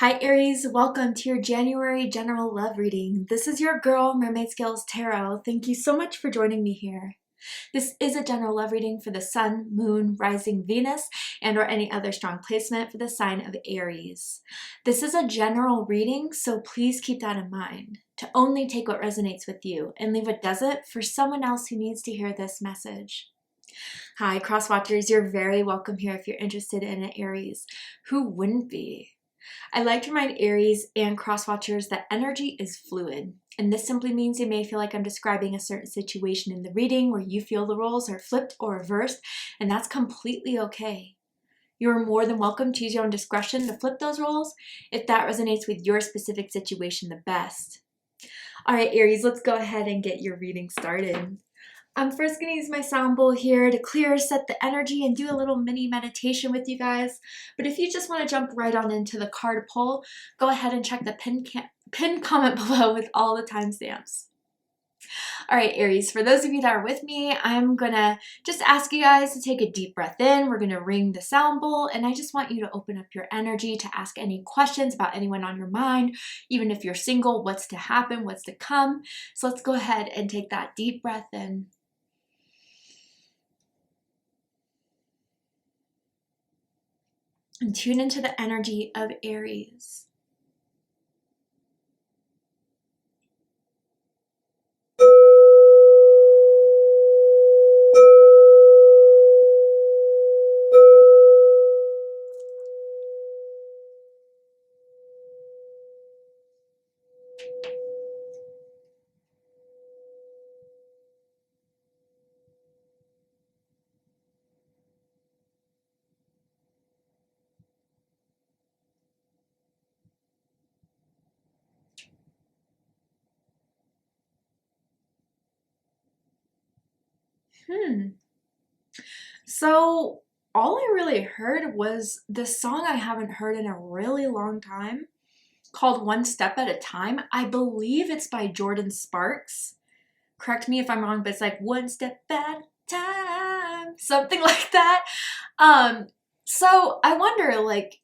Hi Aries, welcome to your January general love reading. This is your girl, Mermaid Scales Tarot. Thank you so much for joining me here. This is a general love reading for the Sun, Moon, Rising Venus, and or any other strong placement for the sign of Aries. This is a general reading, so please keep that in mind. To only take what resonates with you and leave what doesn't for someone else who needs to hear this message. Hi, crosswatchers, you're very welcome here if you're interested in an Aries. Who wouldn't be? I like to remind Aries and crosswatchers that energy is fluid, and this simply means you may feel like I'm describing a certain situation in the reading where you feel the roles are flipped or reversed, and that's completely okay. You're more than welcome to use your own discretion to flip those roles if that resonates with your specific situation the best. All right, Aries, let's go ahead and get your reading started. I'm first going to use my sound bowl here to clear, set the energy, and do a little mini meditation with you guys. But if you just want to jump right on into the card pull, go ahead and check the pinned comment below with all the timestamps. All right, Aries, for those of you that are with me, I'm going to just ask you guys to take a deep breath in. We're going to ring the sound bowl, and I just want you to open up your energy to ask any questions about anyone on your mind. Even if you're single, what's to happen, what's to come. So let's go ahead and take that deep breath in. And tune into the energy of Aries. So all I really heard was this song I haven't heard in a really long time called One Step at a Time. I believe it's by Jordan Sparks. Correct me if I'm wrong, but it's like one step at a time, something like that. So I wonder, like,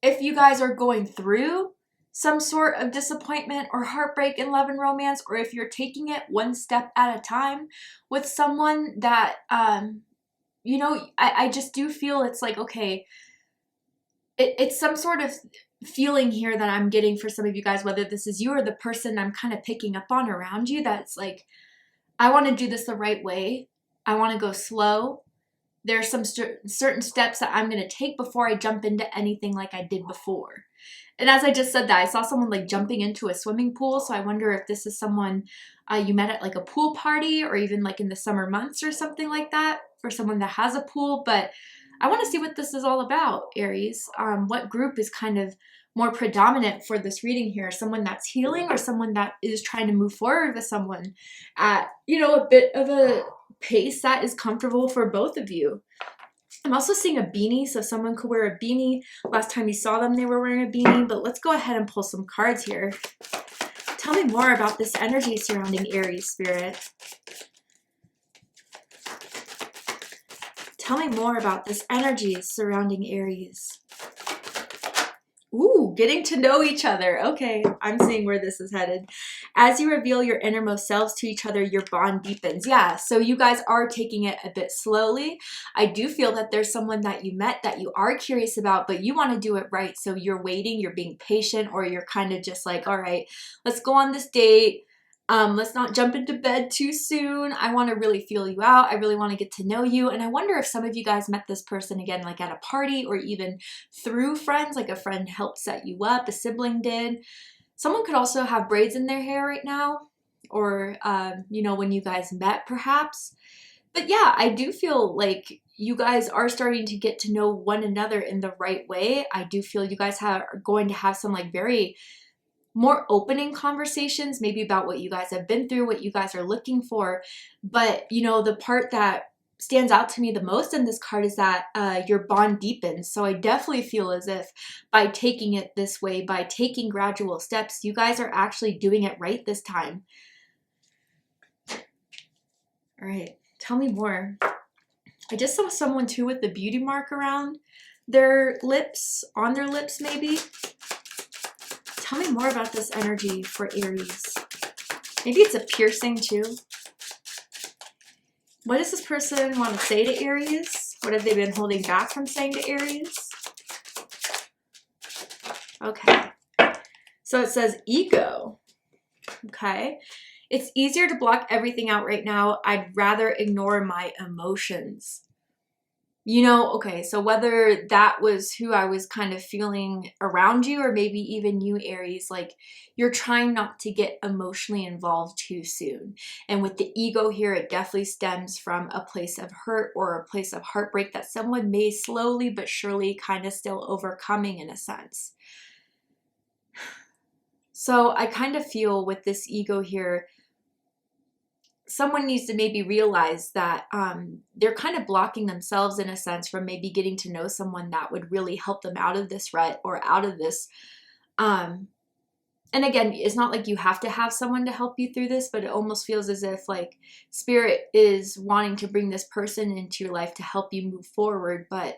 if you guys are going through some sort of disappointment or heartbreak in love and romance, or if you're taking it one step at a time with someone that, you know, I just do feel it's like, okay, it's some sort of feeling here that I'm getting for some of you guys, whether this is you or the person I'm kind of picking up on around you, that's like, I want to do this the right way. I want to go slow. There's some certain steps that I'm going to take before I jump into anything like I did before. And as I just said that, I saw someone like jumping into a swimming pool. So I wonder if this is someone you met at like a pool party or even like in the summer months or something like that for someone that has a pool. But I want to see what this is all about, Aries. What group is kind of more predominant for this reading here? Someone that's healing or someone that is trying to move forward with someone at, you know, a bit of a pace that is comfortable for both of you. I'm also seeing a beanie, so someone could wear a beanie. Last time you saw them, they were wearing a beanie, but let's go ahead and pull some cards here. Tell me more about this energy surrounding Aries, Spirit. Tell me more about this energy surrounding Aries. Ooh, getting to know each other. Okay, I'm seeing where this is headed. As you reveal your innermost selves to each other, your bond deepens. Yeah, so you guys are taking it a bit slowly. I do feel that there's someone that you met that you are curious about, but you want to do it right. So you're waiting, you're being patient, or you're kind of just like, all right, let's go on this date. Let's not jump into bed too soon. I want to really feel you out. I really want to get to know you. And I wonder if some of you guys met this person again, like at a party or even through friends, like a friend helped set you up, a sibling did. Someone could also have braids in their hair right now, or, you know, when you guys met perhaps. But yeah, I do feel like you guys are starting to get to know one another in the right way. I do feel you guys are going to have some like very more opening conversations, maybe about what you guys have been through, what you guys are looking for. But, you know, the part that stands out to me the most in this card is that your bond deepens. So I definitely feel as if by taking it this way, by taking gradual steps, you guys are actually doing it right this time. All right, tell me more. I just saw someone too with the beauty mark around their lips, on their lips maybe. Tell me more about this energy for Aries. Maybe it's a piercing too. What does this person want to say to Aries? What have they been holding back from saying to Aries? Okay. So it says ego. Okay. It's easier to block everything out right now. I'd rather ignore my emotions. You know, okay, so whether that was who I was kind of feeling around you, or maybe even you, Aries, like you're trying not to get emotionally involved too soon. And with the ego here, it definitely stems from a place of hurt or a place of heartbreak that someone may slowly but surely kind of still overcoming in a sense. So I kind of feel with this ego here, someone needs to maybe realize that they're kind of blocking themselves in a sense from maybe getting to know someone that would really help them out of this rut or out of this. And again, it's not like you have to have someone to help you through this, but it almost feels as if like spirit is wanting to bring this person into your life to help you move forward. But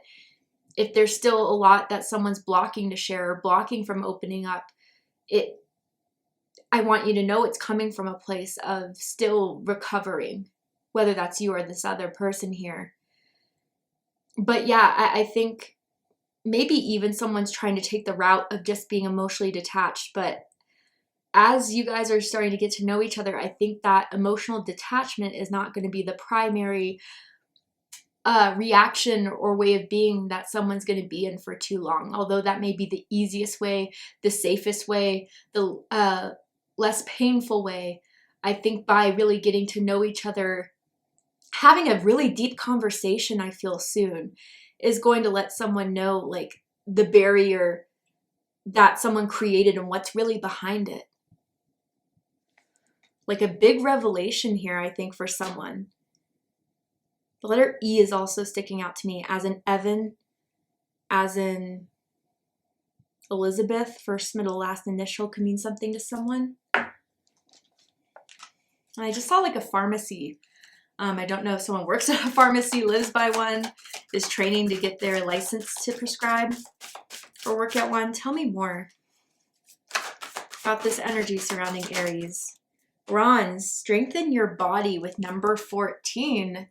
if there's still a lot that someone's blocking to share or blocking from opening up, I want you to know it's coming from a place of still recovering, whether that's you or this other person here. But yeah, I think maybe even someone's trying to take the route of just being emotionally detached. But as you guys are starting to get to know each other, I think that emotional detachment is not going to be the primary reaction or way of being that someone's going to be in for too long. Although that may be the easiest way, the safest way, the less painful way. I think by really getting to know each other, having a really deep conversation, I feel soon, is going to let someone know like the barrier that someone created and what's really behind it. Like a big revelation here, I think, for someone. The letter E is also sticking out to me, as in Evan, as in Elizabeth. First, middle, last initial can mean something to someone. I just saw like a pharmacy. I don't know if someone works at a pharmacy, lives by one, is training to get their license to prescribe or work at one. Tell me more about this energy surrounding Aries. Bronze, strengthen your body with number 14.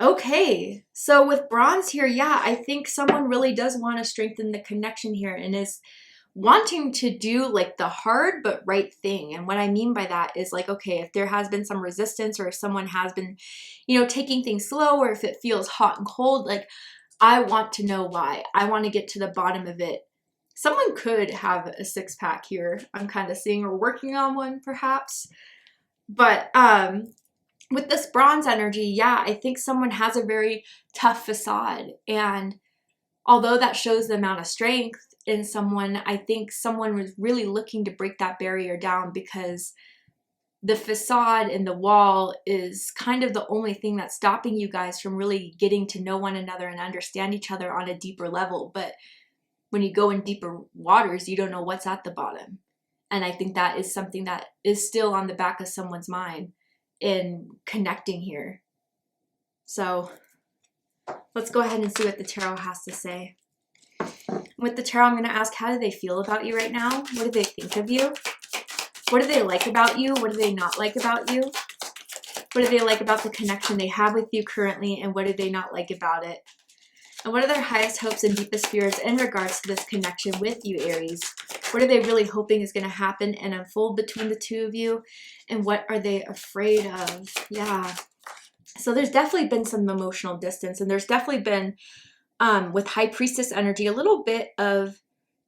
Okay, so with bronze here, yeah, I think someone really does want to strengthen the connection here and is wanting to do like the hard but right thing. And what I mean by that is like, okay, if there has been some resistance or if someone has been, you know, taking things slow, or if it feels hot and cold, like I want to know why. I want to get to the bottom of it. Someone could have a six-pack here, I'm kind of seeing, or working on one perhaps. But with this bronze energy, yeah, I think someone has a very tough facade. And although that shows the amount of strength in someone, I think someone was really looking to break that barrier down, because the facade and the wall is kind of the only thing that's stopping you guys from really getting to know one another and understand each other on a deeper level. But when you go in deeper waters, you don't know what's at the bottom. And I think that is something that is still on the back of someone's mind in connecting here. So let's go ahead and see what the tarot has to say. With the tarot, I'm going to ask, how do they feel about you right now? What do they think of you? What do they like about you? What do they not like about you? What do they like about the connection they have with you currently? And what do they not like about it? And what are their highest hopes and deepest fears in regards to this connection with you, Aries? What are they really hoping is going to happen and unfold between the two of you? And what are they afraid of? Yeah. So there's definitely been some emotional distance, and there's definitely been, with High Priestess energy, a little bit of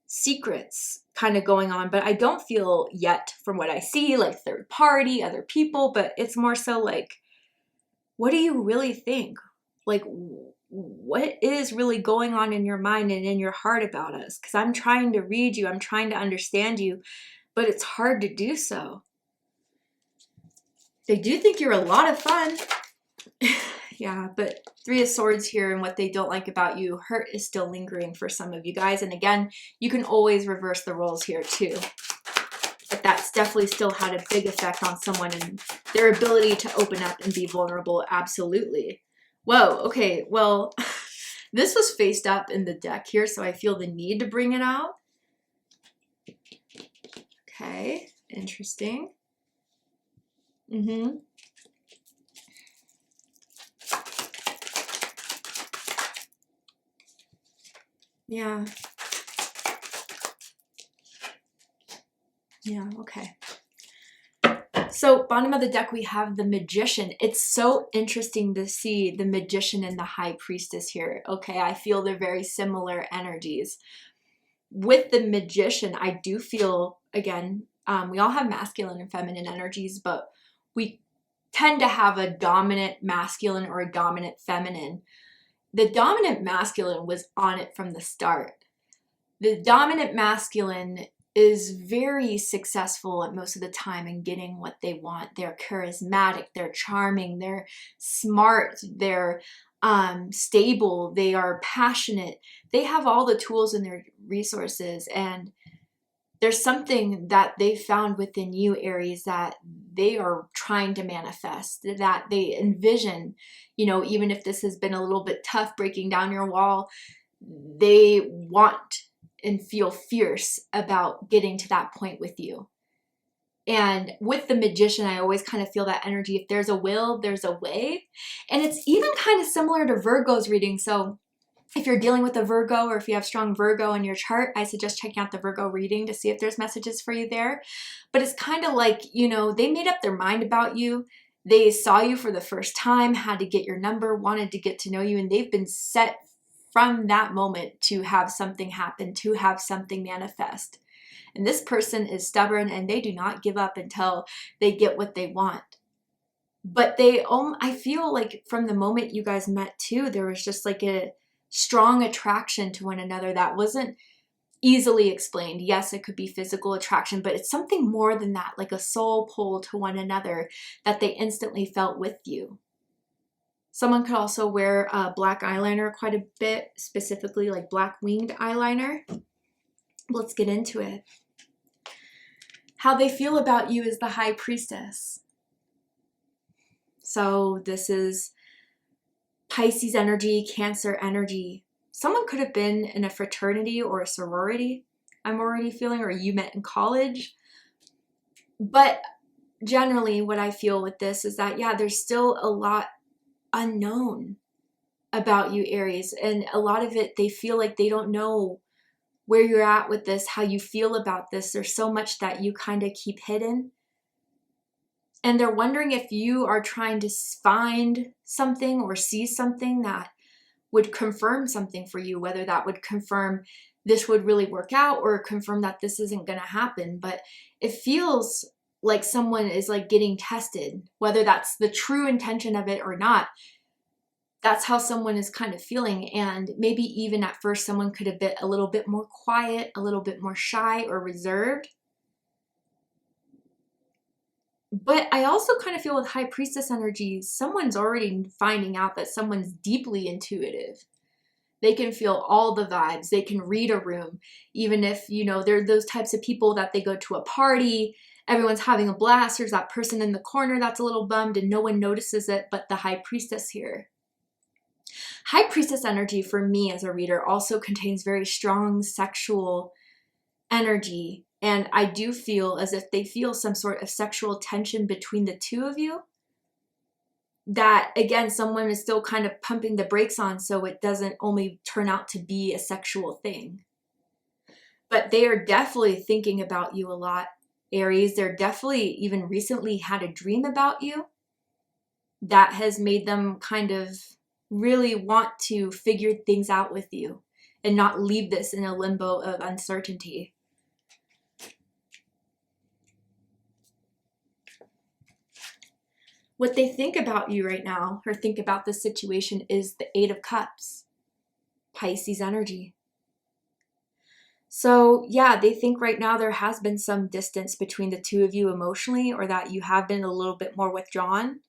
secrets kind of going on, but I don't feel yet, from what I see, like third party, other people, but it's more so like, what do you really think? Like, what is really going on in your mind and in your heart about us? Because I'm trying to read you, I'm trying to understand you, but it's hard to do so. They do think you're a lot of fun. Yeah, but Three of Swords here, and what they don't like about you, hurt is still lingering for some of you guys. And again, you can always reverse the roles here too. But that's definitely still had a big effect on someone and their ability to open up and be vulnerable. Absolutely. Whoa, okay, well, This was faced up in the deck here, so I feel the need to bring it out. Okay, interesting. Yeah. Yeah, okay. So bottom of the deck, we have the Magician. It's so interesting to see the Magician and the High Priestess here. Okay, I feel they're very similar energies. With the Magician, I do feel, again, we all have masculine and feminine energies, but we tend to have a dominant masculine or a dominant feminine. The dominant masculine was on it from the start. The dominant masculine is very successful at most of the time in getting what they want. They're charismatic, they're charming, they're smart, they're stable, they are passionate. They have all the tools and their resources, and there's something that they found within you, Aries, that they are trying to manifest, that they envision, you know, even if this has been a little bit tough breaking down your wall, they want and feel fierce about getting to that point with you. And with the Magician, I always kind of feel that energy. If there's a will, there's a way. And it's even kind of similar to Virgo's reading. So if you're dealing with a Virgo, or if you have strong Virgo in your chart, I suggest checking out the Virgo reading to see if there's messages for you there. But it's kind of like, you know, they made up their mind about you. They saw you for the first time, had to get your number, wanted to get to know you, and they've been set from that moment to have something happen, to have something manifest. And this person is stubborn, and they do not give up until they get what they want. But they, I feel like from the moment you guys met too, there was just like a strong attraction to one another that wasn't easily explained. Yes, it could be physical attraction, but it's something more than that, like a soul pull to one another that they instantly felt with you. Someone could also wear black eyeliner quite a bit, specifically like black winged eyeliner. Let's get into it. How they feel about you is the High Priestess. So this is Pisces energy, Cancer energy. Someone could have been in a fraternity or a sorority, I'm already feeling, or you met in college. But generally what I feel with this is that, yeah, there's still a lot unknown about you, Aries. And a lot of it, they feel like they don't know where you're at with this, how you feel about this. There's so much that you kind of keep hidden. And they're wondering if you are trying to find something or see something that would confirm something for you, whether that would confirm this would really work out or confirm that this isn't going to happen. But it feels like someone is like getting tested, whether that's the true intention of it or not. That's how someone is kind of feeling. And maybe even at first someone could have been a little bit more quiet, a little bit more shy or reserved. But I also kind of feel with High Priestess energy, someone's already finding out that someone's deeply intuitive. They can feel all the vibes. They can read a room. Even if, you know, they're those types of people that they go to a party, everyone's having a blast, there's that person in the corner that's a little bummed and no one notices it but the High Priestess here. High Priestess energy for me as a reader also contains very strong sexual energy. And I do feel as if they feel some sort of sexual tension between the two of you. That, again, someone is still kind of pumping the brakes on so it doesn't only turn out to be a sexual thing. But they are definitely thinking about you a lot, Aries. They're definitely even recently had a dream about you that has made them kind of really want to figure things out with you and not leave this in a limbo of uncertainty. What they think about you right now, or think about this situation, is the Eight of Cups, Pisces energy. So yeah, they think right now there has been some distance between the two of you emotionally, or that you have been a little bit more withdrawn.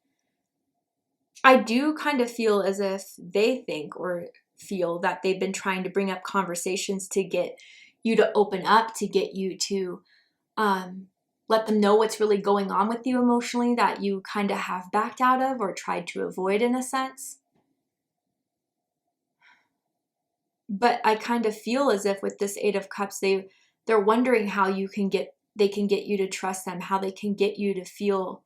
I do kind of feel as if they think or feel that they've been trying to bring up conversations to get you to open up, to get you to let them know what's really going on with you emotionally, that you kind of have backed out of or tried to avoid in a sense. But I kind of feel as if with this Eight of Cups, they're wondering how they can get you to trust them, how they can get you to feel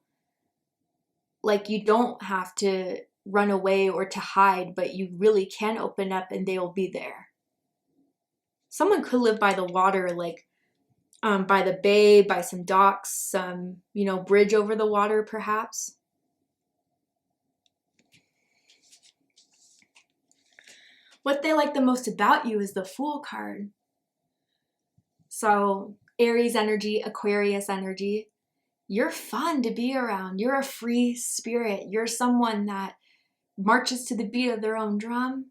like you don't have to run away or to hide, but you really can open up and they will be there. Someone could live by the water, like by the bay, by some docks, some, bridge over the water perhaps. What they like the most about you is the Fool card. So Aries energy, Aquarius energy, you're fun to be around. You're a free spirit. You're someone that marches to the beat of their own drum.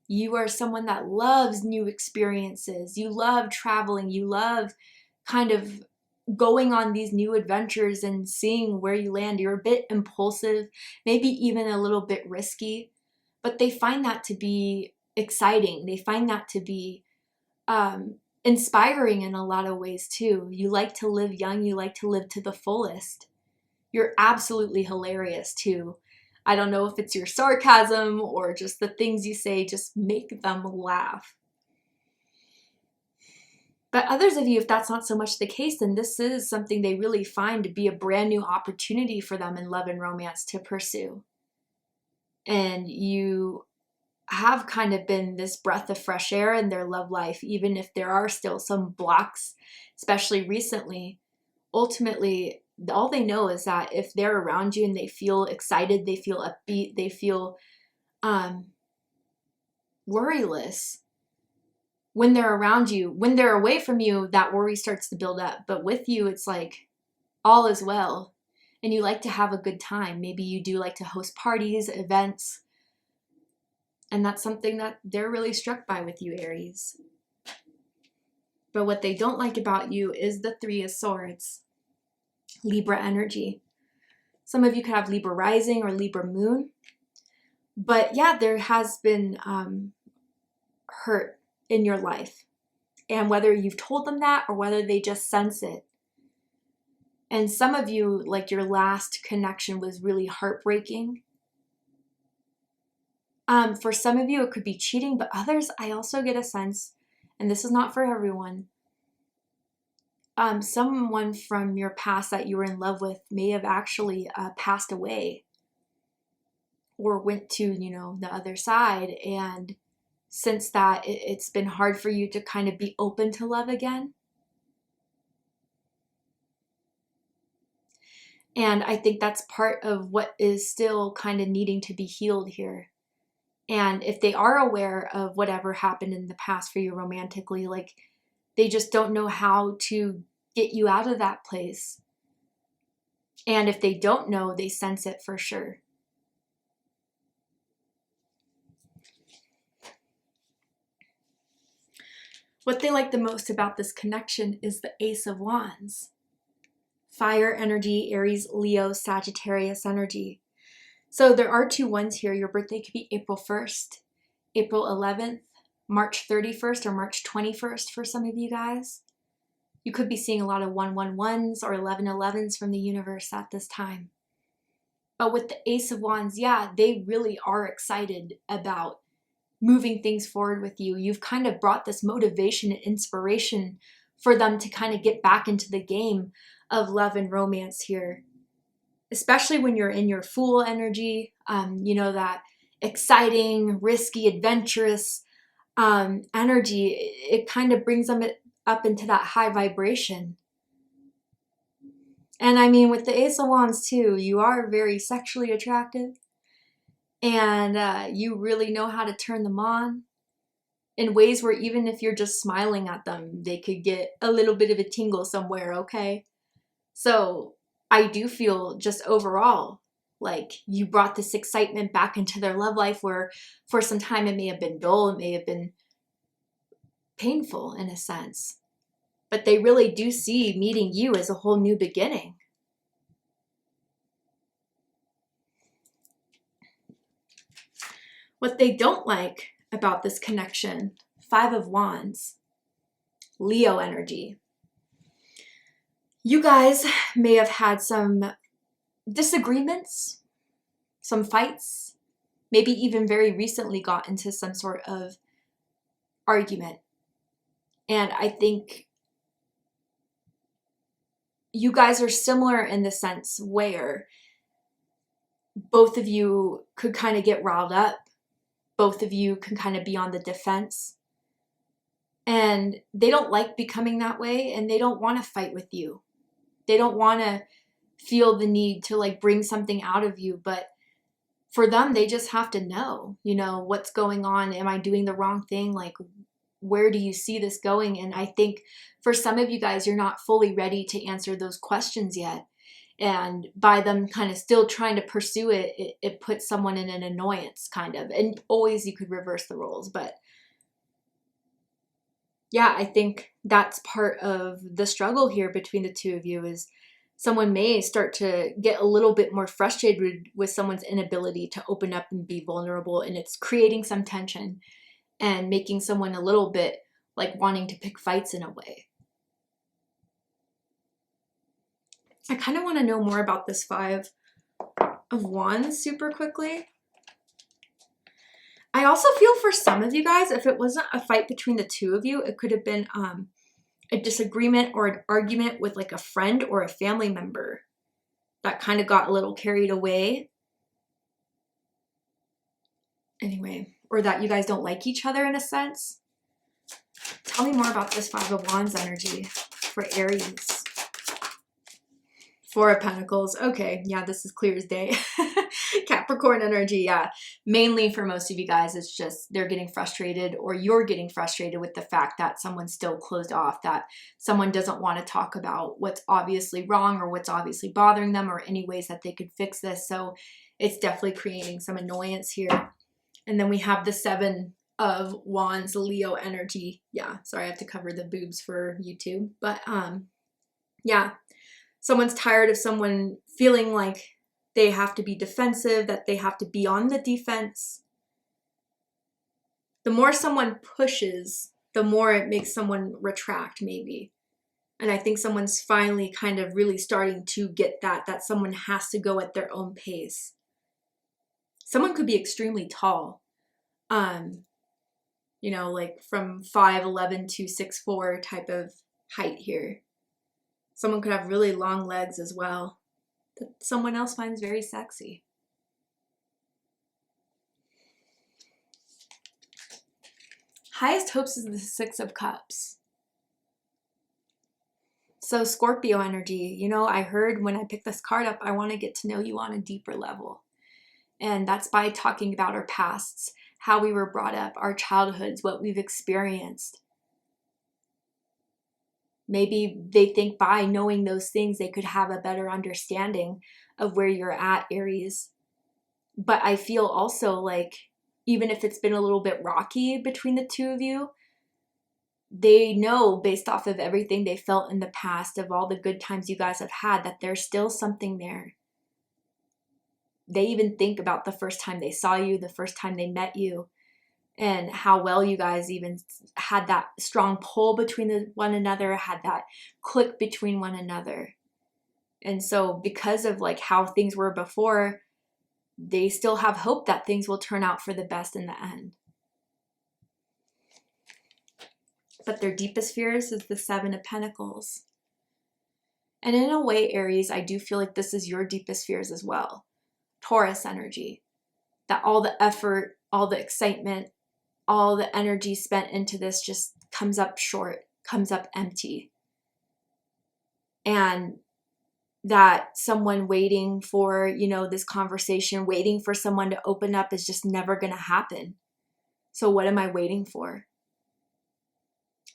You are someone that loves new experiences. You love traveling. You love kind of going on these new adventures and seeing where you land. You're a bit impulsive, maybe even a little bit risky, but they find that to be exciting. They find that to be inspiring in a lot of ways too. You like to live young. You like to live to the fullest. You're absolutely hilarious too. I don't know if it's your sarcasm or just the things you say, just make them laugh. But others of you, if that's not so much the case, then this is something they really find to be a brand new opportunity for them in love and romance to pursue. And you have kind of been this breath of fresh air in their love life, even if there are still some blocks, especially recently. Ultimately, all they know is that if they're around you and they feel excited, they feel upbeat, they feel worryless, when they're around you, when they're away from you, that worry starts to build up. But with you, it's like all is well. And you like to have a good time. Maybe you do like to host parties, events. And that's something that they're really struck by with you, Aries. But what they don't like about you is the Three of Swords, Libra energy. Some of you could have Libra rising or Libra moon. But yeah, there has been hurt in your life. And whether you've told them that or whether they just sense it. And some of you, like your last connection was really heartbreaking. For some of you, it could be cheating, but others, I also get a sense, and this is not for everyone, someone from your past that you were in love with may have actually passed away or went to, the other side. And since that, it's been hard for you to kind of be open to love again. And I think that's part of what is still kind of needing to be healed here. And if they are aware of whatever happened in the past for you romantically, like they just don't know how to get you out of that place. And if they don't know, they sense it for sure. What they like the most about this connection is the Ace of Wands. Fire energy, Aries, Leo, Sagittarius energy. So there are 2 ones here. Your birthday could be April 1st, April 11th, March 31st, or March 21st for some of you guys. You could be seeing a lot of 111s or 1111s from the universe at this time. But with the Ace of Wands, yeah, they really are excited about moving things forward with you. You've kind of brought this motivation and inspiration for them to kind of get back into the game of love and romance here. Especially when you're in your Fool energy, that exciting, risky, adventurous energy, it kind of brings them up into that high vibration. And I mean, with the Ace of Wands too, you are very sexually attractive and you really know how to turn them on in ways where even if you're just smiling at them, they could get a little bit of a tingle somewhere, okay? So I do feel just overall like you brought this excitement back into their love life where for some time it may have been dull, it may have been painful in a sense. But they really do see meeting you as a whole new beginning. What they don't like about this connection, 5 of Wands, Leo energy. You guys may have had some disagreements, some fights, maybe even very recently got into some sort of argument. And I think you guys are similar in the sense where both of you could kind of get riled up. Both of you can kind of be on the defense. And they don't like becoming that way, and they don't want to fight with you. They don't want to feel the need to like bring something out of you, but for them, they just have to know, you know, what's going on. Am I doing the wrong thing? Like, where do you see this going? And I think for some of you guys, you're not fully ready to answer those questions yet. And by them kind of still trying to pursue it, it puts someone in an annoyance kind of. And always you could reverse the roles. But yeah, I think that's part of the struggle here between the two of you is someone may start to get a little bit more frustrated with someone's inability to open up and be vulnerable. And it's creating some tension and making someone a little bit like wanting to pick fights in a way. I kind of want to know more about this 5 of Wands super quickly. I also feel for some of you guys, if it wasn't a fight between the two of you, it could have been a disagreement or an argument with like a friend or a family member that kind of got a little carried away. Anyway, or that you guys don't like each other in a sense. Tell me more about this 5 of Wands energy for Aries. 4 of Pentacles. Okay, yeah, this is clear as day. Capricorn energy, yeah. Mainly for most of you guys, it's just they're getting frustrated or you're getting frustrated with the fact that someone's still closed off, that someone doesn't want to talk about what's obviously wrong or what's obviously bothering them or any ways that they could fix this. So it's definitely creating some annoyance here. And then we have the 7 of Wands, Leo energy. Yeah, sorry, I have to cover the boobs for YouTube. But yeah, someone's tired of someone feeling like they have to be defensive, that they have to be on the defense. The more someone pushes, the more it makes someone retract maybe. And I think someone's finally kind of really starting to get that someone has to go at their own pace. Someone could be extremely tall. You know, like from 5'11" to 6'4" type of height here. Someone could have really long legs as well that someone else finds very sexy. Highest hopes is the 6 of Cups. So Scorpio energy, you know, I heard when I picked this card up, I want to get to know you on a deeper level. And that's by talking about our pasts, how we were brought up, our childhoods, what we've experienced. Maybe they think by knowing those things, they could have a better understanding of where you're at, Aries. But I feel also like, even if it's been a little bit rocky between the two of you, they know based off of everything they felt in the past, of all the good times you guys have had, that there's still something there. They even think about the first time they saw you, the first time they met you, and how well you guys even had that strong pull between one another, had that click between one another. And so because of like how things were before, they still have hope that things will turn out for the best in the end. But their deepest fears is the 7 of Pentacles. And in a way, Aries, I do feel like this is your deepest fears as well. Taurus energy. That all the effort, all the excitement, all the energy spent into this just comes up short, comes up empty. And that someone waiting for, you know, this conversation, waiting for someone to open up is just never going to happen. So what am I waiting for?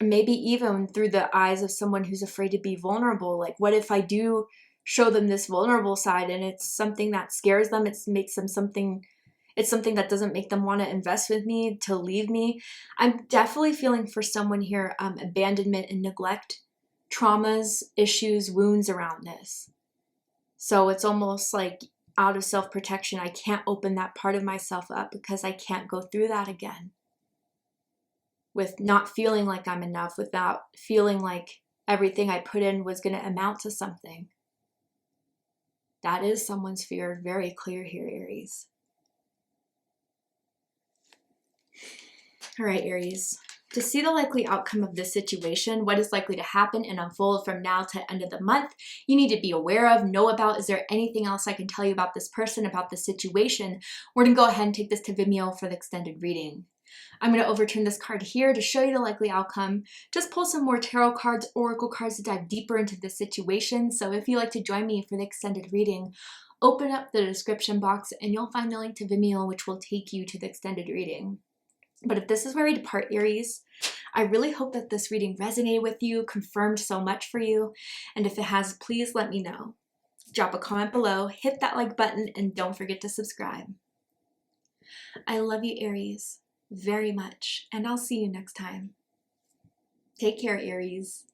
Maybe even through the eyes of someone who's afraid to be vulnerable. Like, what if I do show them this vulnerable side and it's something that scares them? It's something that doesn't make them want to invest with me, to leave me. I'm definitely feeling for someone here, abandonment and neglect, traumas, issues, wounds around this. So it's almost like out of self-protection, I can't open that part of myself up because I can't go through that again. With not feeling like I'm enough, without feeling like everything I put in was going to amount to something. That is someone's fear, very clear here, Aries. All right, Aries, To see the likely outcome of this situation, what is likely to happen and unfold from now to end of the month, you need to be aware of, know about, is there anything else I can tell you about this person, about this situation? We're going to go ahead and take this to Vimeo for the extended reading. I'm going to overturn this card here to show you the likely outcome. Just pull some more tarot cards, oracle cards to dive deeper into this situation. So if you'd like to join me for the extended reading, open up the description box and you'll find the link to Vimeo, which will take you to the extended reading. But if this is where we depart, Aries, I really hope that this reading resonated with you, confirmed so much for you. And if it has, please let me know. Drop a comment below, hit that like button, and don't forget to subscribe. I love you, Aries, very much, and I'll see you next time. Take care, Aries.